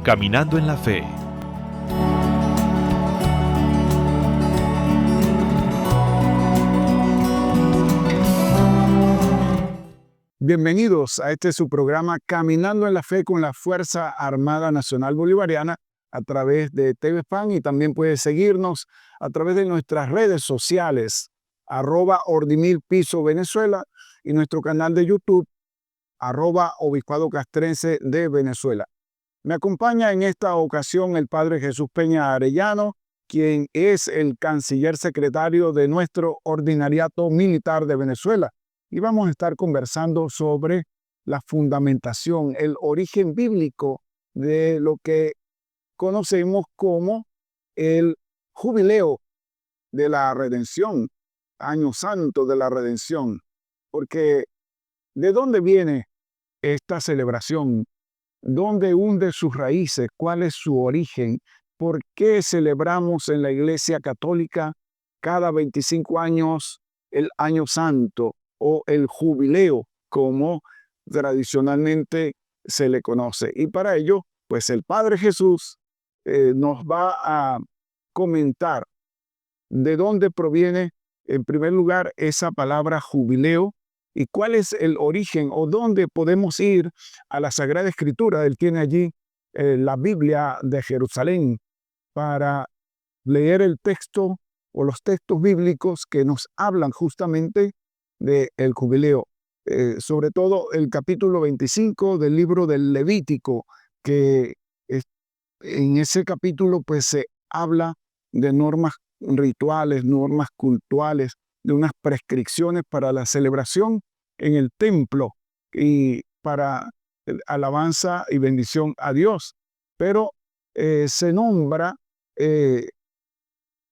Caminando en la Fe. Bienvenidos a su programa Caminando en la Fe con la Fuerza Armada Nacional Bolivariana a través de TV Fan, y también puedes seguirnos a través de nuestras redes sociales @Ordimil Piso Venezuela y nuestro canal de YouTube @Obispado Castrense de Venezuela. Me acompaña en esta ocasión el Padre Jesús Peña Arellano, quien es el canciller secretario de nuestro Ordinariato Militar de Venezuela. Y vamos a estar conversando sobre la fundamentación, el origen bíblico de lo que conocemos como el jubileo de la redención, año santo de la redención. Porque ¿de dónde viene esta celebración? ¿Dónde hunde sus raíces? ¿Cuál es su origen? ¿Por qué celebramos en la Iglesia Católica cada 25 años el Año Santo o el Jubileo, como tradicionalmente se le conoce? Y para ello, pues el Padre Jesús nos va a comentar de dónde proviene, en primer lugar, esa palabra jubileo, y cuál es el origen o dónde podemos ir a la Sagrada Escritura. Él tiene allí la Biblia de Jerusalén para leer el texto o los textos bíblicos que nos hablan justamente del jubileo. Sobre todo el capítulo 25 del libro del Levítico, que en ese capítulo pues se habla de normas rituales, normas cultuales, de unas prescripciones para la celebración en el templo y para alabanza y bendición a Dios. Pero se nombra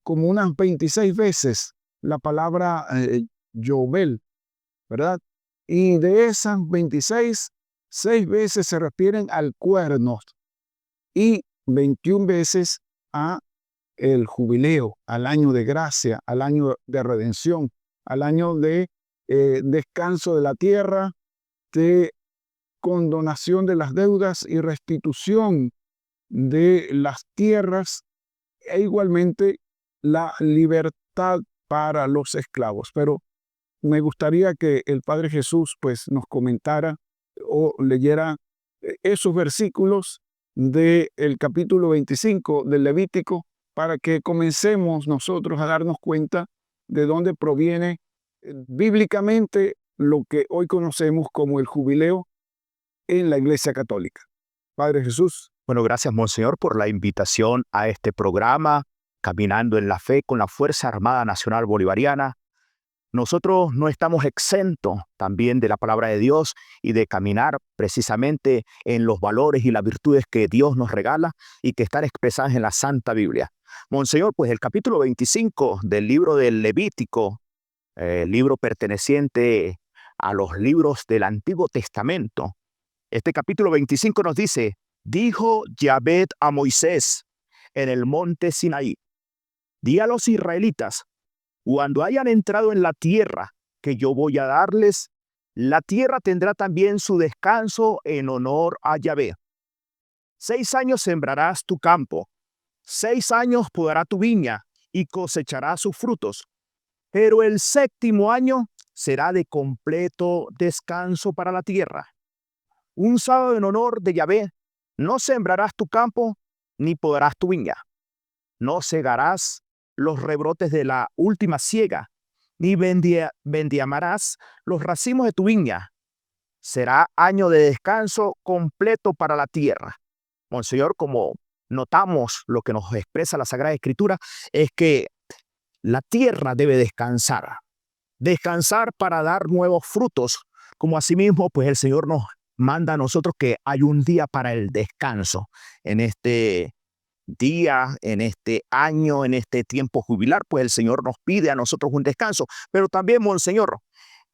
como unas 26 veces la palabra Yobel, ¿verdad? Y de esas 26, 6 veces se refieren al cuerno y 21 veces a el jubileo, al año de gracia, al año de redención, al año de descanso de la tierra, de condonación de las deudas y restitución de las tierras, e igualmente la libertad para los esclavos. Pero me gustaría que el Padre Jesús pues nos comentara o leyera esos versículos del capítulo 25 del Levítico, para que comencemos nosotros a darnos cuenta de dónde proviene bíblicamente lo que hoy conocemos como el jubileo en la Iglesia Católica. Padre Jesús. Bueno, gracias, Monseñor, por la invitación a este programa, Caminando en la Fe con la Fuerza Armada Nacional Bolivariana. Nosotros no estamos exentos también de la palabra de Dios y de caminar precisamente en los valores y las virtudes que Dios nos regala y que están expresadas en la Santa Biblia. Monseñor, pues el capítulo 25 del libro del Levítico, libro perteneciente a los libros del Antiguo Testamento, este capítulo 25 nos dice: dijo Yahvé a Moisés en el monte Sinaí, di a los israelitas, cuando hayan entrado en la tierra que yo voy a darles, la tierra tendrá también su descanso en honor a Yahvé. 6 años sembrarás tu campo, 6 años podará tu viña y cosecharás sus frutos. Pero el 7º año será de completo descanso para la tierra. Un sábado en honor de Yahvé. No sembrarás tu campo ni podarás tu viña. No segarás los rebrotes de la última siega, ni vendiamarás los racimos de tu viña. Será año de descanso completo para la tierra. Monseñor, como notamos lo que nos expresa la Sagrada Escritura, es que la tierra debe descansar. Descansar para dar nuevos frutos, como asimismo pues el Señor nos manda a nosotros que hay un día para el descanso en este día, en este año, en este tiempo jubilar, pues el Señor nos pide a nosotros un descanso. Pero también, Monseñor,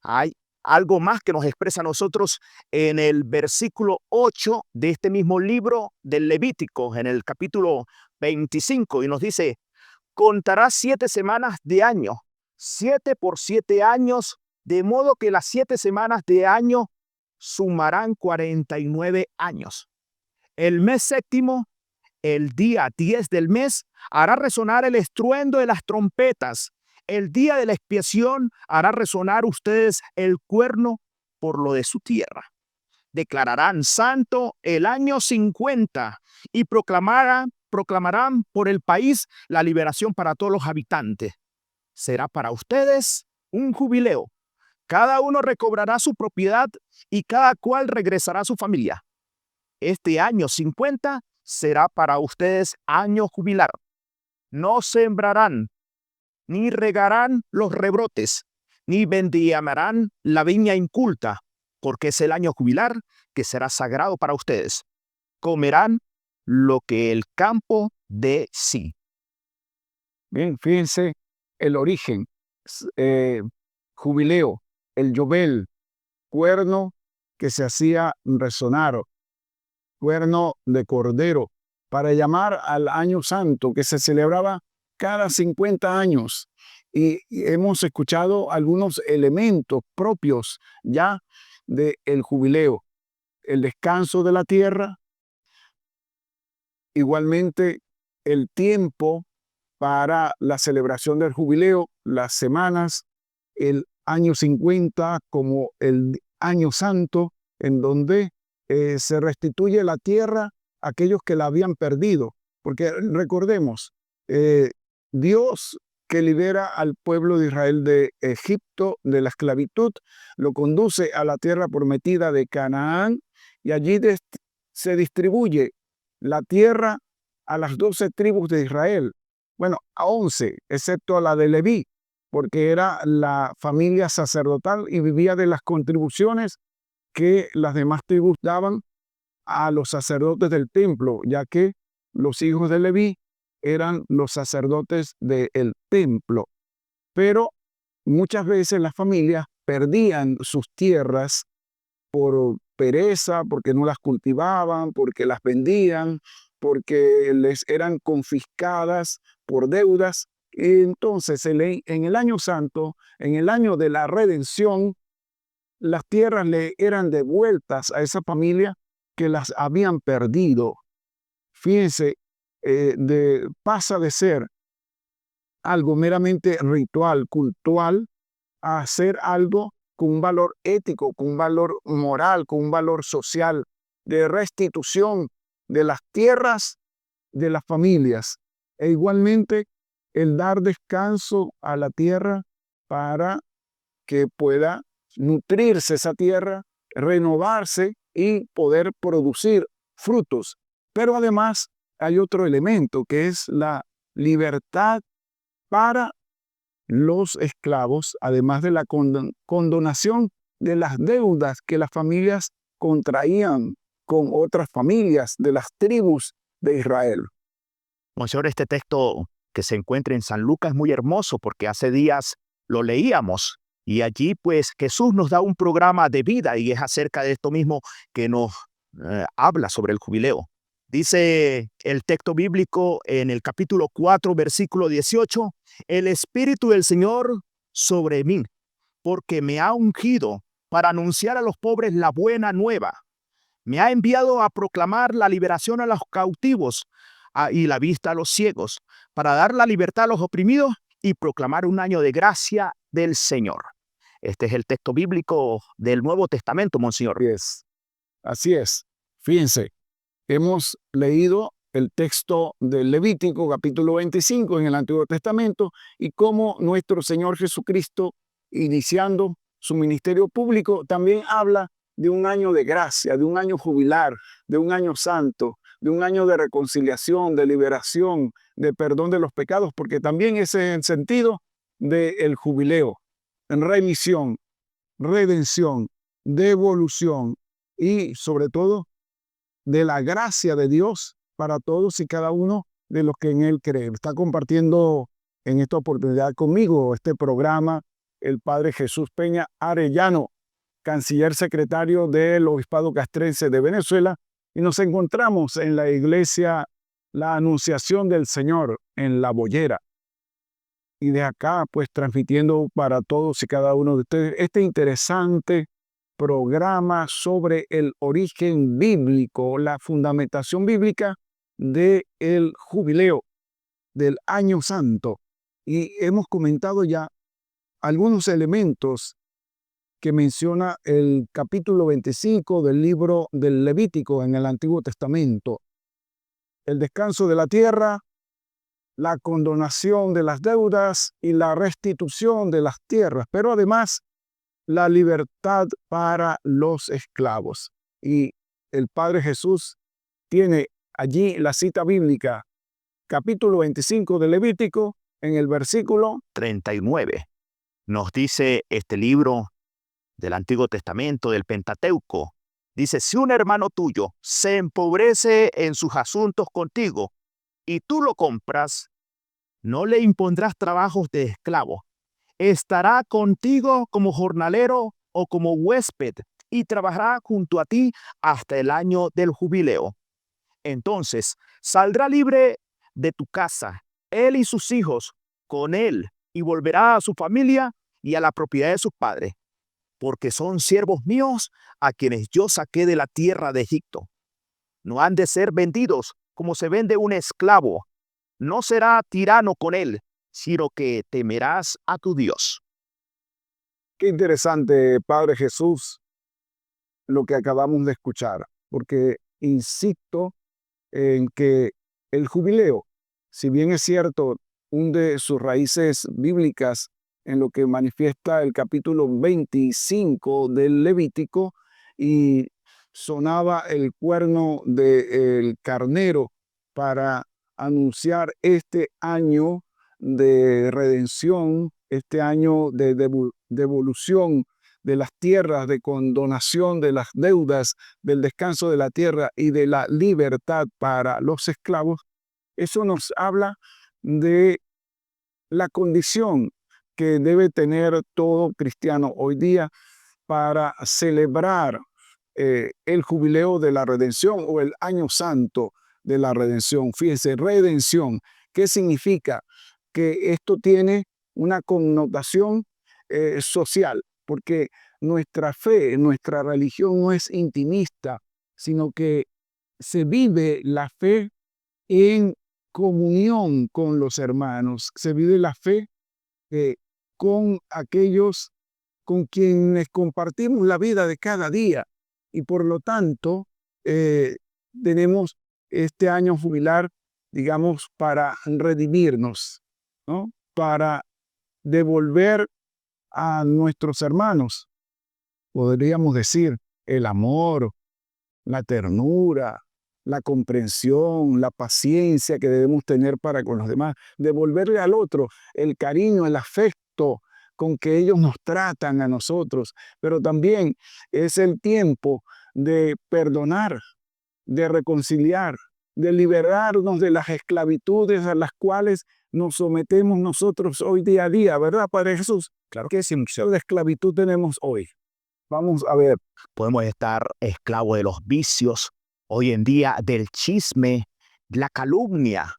hay algo más que nos expresa a nosotros en el versículo 8 de este mismo libro del Levítico, en el capítulo 25, y nos dice: contarás 7 semanas de año, 7 por 7 años, de modo que las 7 semanas de año sumarán 49 años. El mes séptimo, el día 10 del mes, hará resonar el estruendo de las trompetas. El día de la expiación hará resonar ustedes el cuerno por lo de su tierra. Declararán santo el año 50 y proclamarán por el país la liberación para todos los habitantes. Será para ustedes un jubileo. Cada uno recobrará su propiedad y cada cual regresará a su familia. Este año 50 será para ustedes año jubilar. No sembrarán, ni regarán los rebrotes, ni vendimarán la viña inculta, porque es el año jubilar que será sagrado para ustedes. Comerán lo que el campo dé sí. Bien, fíjense el origen, jubileo, el yobel, cuerno que se hacía resonar, cuerno de cordero, para llamar al año santo que se celebraba cada 50 años. Y hemos escuchado algunos elementos propios ya del jubileo, el descanso de la tierra, igualmente el tiempo para la celebración del jubileo, las semanas, el año 50 como el año santo, en donde se restituye la tierra a aquellos que la habían perdido. Porque recordemos, Dios que libera al pueblo de Israel de Egipto, de la esclavitud, lo conduce a la tierra prometida de Canaán y allí se distribuye la tierra a las 12 tribus de Israel. Bueno, a 11, excepto a la de Leví, porque era la familia sacerdotal y vivía de las contribuciones que las demás tribus daban a los sacerdotes del templo, ya que los hijos de Leví eran los sacerdotes del templo. Pero muchas veces las familias perdían sus tierras por pereza, porque no las cultivaban, porque las vendían, porque les eran confiscadas por deudas. Y entonces en el año santo, en el año de la redención, las tierras le eran devueltas a esa familia que las habían perdido. Fíjense, pasa de ser algo meramente ritual, cultural, a ser algo con un valor ético, con un valor moral, con un valor social, de restitución de las tierras de las familias. E igualmente el dar descanso a la tierra para que pueda nutrirse esa tierra, renovarse y poder producir frutos. Pero además hay otro elemento que es la libertad para los esclavos, además de la condonación de las deudas que las familias contraían con otras familias de las tribus de Israel. Monseñor, este texto que se encuentra en San Lucas es muy hermoso porque hace días lo leíamos y allí pues Jesús nos da un programa de vida y es acerca de esto mismo que nos habla sobre el jubileo. Dice el texto bíblico en el capítulo 4, versículo 18, el Espíritu del Señor sobre mí, porque me ha ungido para anunciar a los pobres la buena nueva. Me ha enviado a proclamar la liberación a los cautivos y la vista a los ciegos, para dar la libertad a los oprimidos y proclamar un año de gracia del Señor. Este es el texto bíblico del Nuevo Testamento, Monseñor. Así es. Fíjense, hemos leído el texto del Levítico, capítulo 25 en el Antiguo Testamento, y cómo nuestro Señor Jesucristo, iniciando su ministerio público, también habla de un año de gracia, de un año jubilar, de un año santo, de un año de reconciliación, de liberación, de perdón de los pecados, porque también ese es el sentido del jubileo, en remisión, redención, devolución y sobre todo de la gracia de Dios para todos y cada uno de los que en Él creen. Está compartiendo en esta oportunidad conmigo este programa el Padre Jesús Peña Arellano, canciller secretario del Obispado Castrense de Venezuela, y nos encontramos en la iglesia La Anunciación del Señor en La Boyera. Y de acá, pues transmitiendo para todos y cada uno de ustedes este interesante programa sobre el origen bíblico, la fundamentación bíblica del jubileo, del año santo. Y hemos comentado ya algunos elementos que menciona el capítulo 25 del libro del Levítico en el Antiguo Testamento. El descanso de la tierra, la condonación de las deudas y la restitución de las tierras, pero además la libertad para los esclavos. Y el Padre Jesús tiene allí la cita bíblica, capítulo 25 del Levítico, en el versículo 39. Nos dice este libro del Antiguo Testamento, del Pentateuco. Dice, si un hermano tuyo se empobrece en sus asuntos contigo y tú lo compras, no le impondrás trabajos de esclavo. Estará contigo como jornalero o como huésped y trabajará junto a ti hasta el año del jubileo. Entonces saldrá libre de tu casa, él y sus hijos con él, y volverá a su familia y a la propiedad de sus padres, porque son siervos míos a quienes yo saqué de la tierra de Egipto. No han de ser vendidos como se vende un esclavo. No será tirano con él, sino que temerás a tu Dios. Qué interesante, Padre Jesús, lo que acabamos de escuchar, porque insisto en que el jubileo, si bien es cierto, hunde sus raíces bíblicas en lo que manifiesta el capítulo 25 del Levítico, y sonaba el cuerno del carnero para anunciar este año de redención, este año de devolución de las tierras, de condonación de las deudas, del descanso de la tierra y de la libertad para los esclavos. Eso nos habla de la condición que debe tener todo cristiano hoy día para celebrar el jubileo de la redención o el año santo de la redención. Fíjense, redención, ¿qué significa? Que esto tiene una connotación social, porque nuestra fe, nuestra religión no es intimista, sino que se vive la fe en comunión con los hermanos, se vive la fe eh, con aquellos con quienes compartimos la vida de cada día, y por lo tanto eh, tenemos este año jubilar, digamos, para redimirnos, ¿no? Para devolver a nuestros hermanos, podríamos decir, el amor, la ternura, la comprensión, la paciencia que debemos tener para con los demás, devolverle al otro el cariño, el afecto con que ellos nos tratan a nosotros, pero también es el tiempo de perdonar, de reconciliar, de liberarnos de las esclavitudes a las cuales nos sometemos nosotros hoy día a día, ¿verdad, Padre Jesús? Claro. ¿Qué significado de esclavitud tenemos hoy? Vamos a ver. Podemos estar esclavos de los vicios, hoy en día del chisme, la calumnia.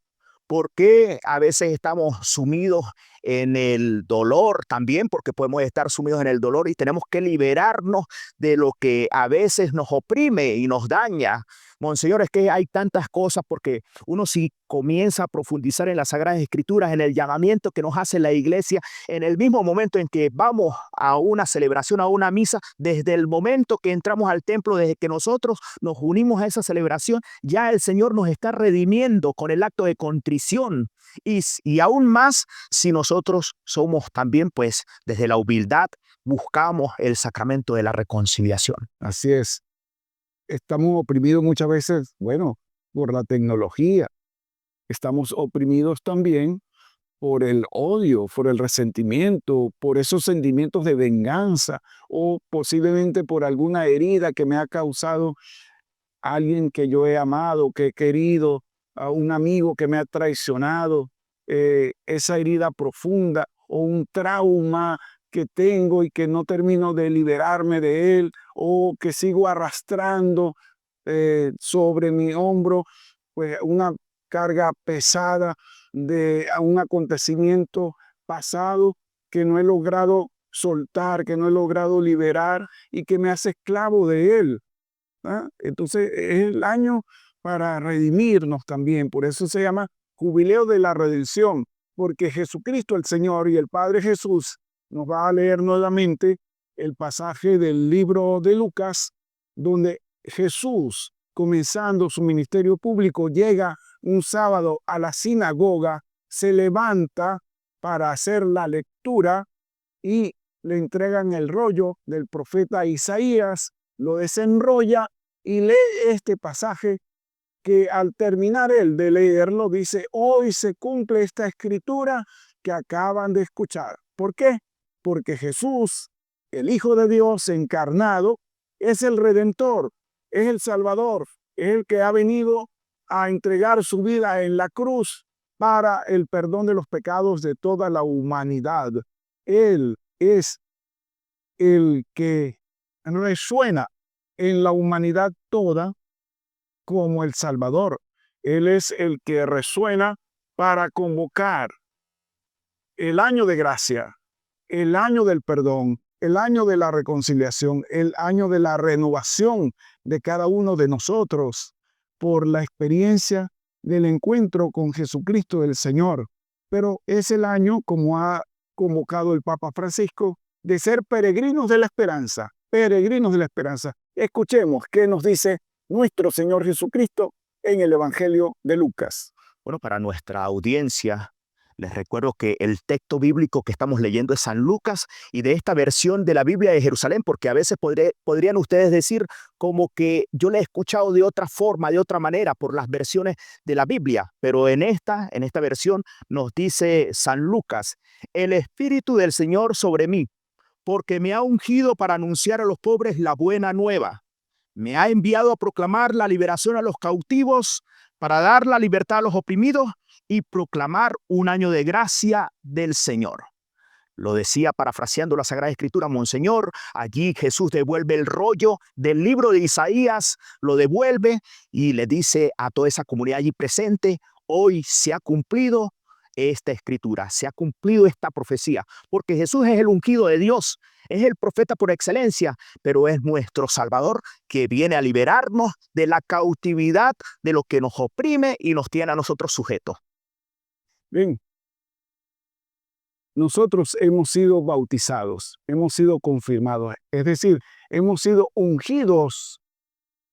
¿Por qué a veces estamos sumidos en el dolor también? Porque podemos estar sumidos en el dolor y tenemos que liberarnos de lo que a veces nos oprime y nos daña. Monseñor, es que hay tantas cosas porque uno si comienza a profundizar en las Sagradas Escrituras, en el llamamiento que nos hace la Iglesia, en el mismo momento en que vamos a una celebración, a una misa, desde el momento que entramos al templo, desde que nosotros nos unimos a esa celebración, ya el Señor nos está redimiendo con el acto de contrición. Y aún más si nosotros somos también, pues, desde la humildad, buscamos el sacramento de la reconciliación. Así es. Estamos oprimidos muchas veces, bueno, por la tecnología. Estamos oprimidos también por el odio, por el resentimiento, por esos sentimientos de venganza, o posiblemente por alguna herida que me ha causado alguien que yo he amado, que he querido, a un amigo que me ha traicionado, esa herida profunda o un trauma que tengo y que no termino de liberarme de él, o que sigo arrastrando sobre mi hombro, pues una carga pesada de a un acontecimiento pasado que no he logrado soltar, que no he logrado liberar y que me hace esclavo de él. Entonces es el año para redimirnos también. Por eso se llama Jubileo de la Redención, porque Jesucristo el Señor y el Padre Jesús nos va a leer nuevamente el pasaje del libro de Lucas, donde Jesús, comenzando su ministerio público, llega un sábado a la sinagoga, se levanta para hacer la lectura y le entregan el rollo del profeta Isaías, lo desenrolla y lee este pasaje que al terminar él de leerlo dice: hoy se cumple esta escritura que acaban de escuchar. ¿Por qué? Porque Jesús, el Hijo de Dios encarnado, es el Redentor, es el Salvador, es el que ha venido a entregar su vida en la cruz para el perdón de los pecados de toda la humanidad. Él es el que resuena en la humanidad toda como el Salvador. Él es el que resuena para convocar el año de gracia, el año del perdón, el año de la reconciliación, el año de la renovación de cada uno de nosotros por la experiencia del encuentro con Jesucristo el Señor. Pero es el año, como ha convocado el Papa Francisco, de ser peregrinos de la esperanza, peregrinos de la esperanza. Escuchemos qué nos dice nuestro Señor Jesucristo en el Evangelio de Lucas. Bueno, para nuestra audiencia, les recuerdo que el texto bíblico que estamos leyendo es San Lucas y de esta versión de la Biblia de Jerusalén, porque a veces podrían ustedes decir como que yo le he escuchado de otra forma, de otra manera, por las versiones de la Biblia, pero en esta versión nos dice San Lucas: el Espíritu del Señor sobre mí, porque me ha ungido para anunciar a los pobres la buena nueva. Me ha enviado a proclamar la liberación a los cautivos, para dar la libertad a los oprimidos y proclamar un año de gracia del Señor. Lo decía parafraseando la Sagrada Escritura Monseñor. Allí Jesús devuelve el rollo del libro de Isaías, lo devuelve y le dice a toda esa comunidad allí presente: hoy se ha cumplido esta escritura, se ha cumplido esta profecía, porque Jesús es el ungido de Dios, es el profeta por excelencia, pero es nuestro Salvador que viene a liberarnos de la cautividad de lo que nos oprime y nos tiene a nosotros sujetos. Bien, nosotros hemos sido bautizados, hemos sido confirmados, es decir, hemos sido ungidos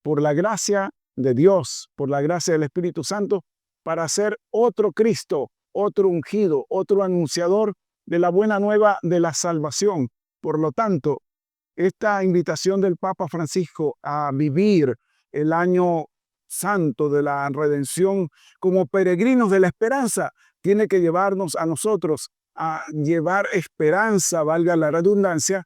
por la gracia de Dios, por la gracia del Espíritu Santo, para ser otro Cristo, otro ungido, otro anunciador de la buena nueva de la salvación. Por lo tanto, esta invitación del Papa Francisco a vivir el año santo de la redención como peregrinos de la esperanza tiene que llevarnos a nosotros a llevar esperanza, valga la redundancia,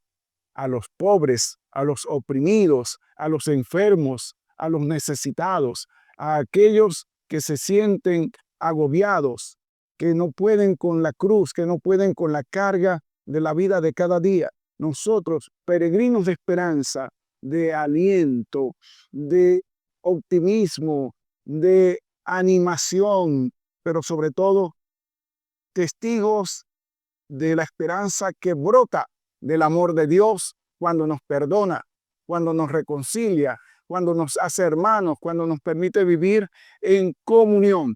a los pobres, a los oprimidos, a los enfermos, a los necesitados, a aquellos que se sienten agobiados, que no pueden con la cruz, que no pueden con la carga de la vida de cada día. Nosotros, peregrinos de esperanza, de aliento, de optimismo, de animación, pero sobre todo testigos de la esperanza que brota del amor de Dios cuando nos perdona, cuando nos reconcilia, cuando nos hace hermanos, cuando nos permite vivir en comunión.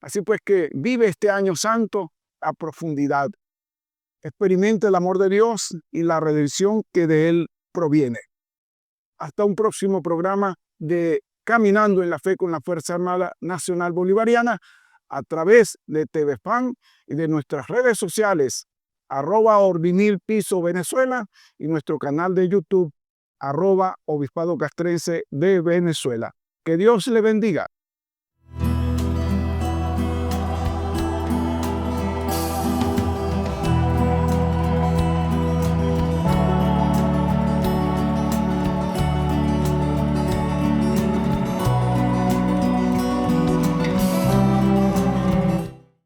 Así pues que vive este año santo a profundidad. Experimente el amor de Dios y la redención que de Él proviene. Hasta un próximo programa de Caminando en la Fe con la Fuerza Armada Nacional Bolivariana a través de TVFAN y de nuestras redes sociales, @Ordinil_Piso Venezuela y nuestro canal de YouTube, @Obispado Castrense de Venezuela. Que Dios le bendiga.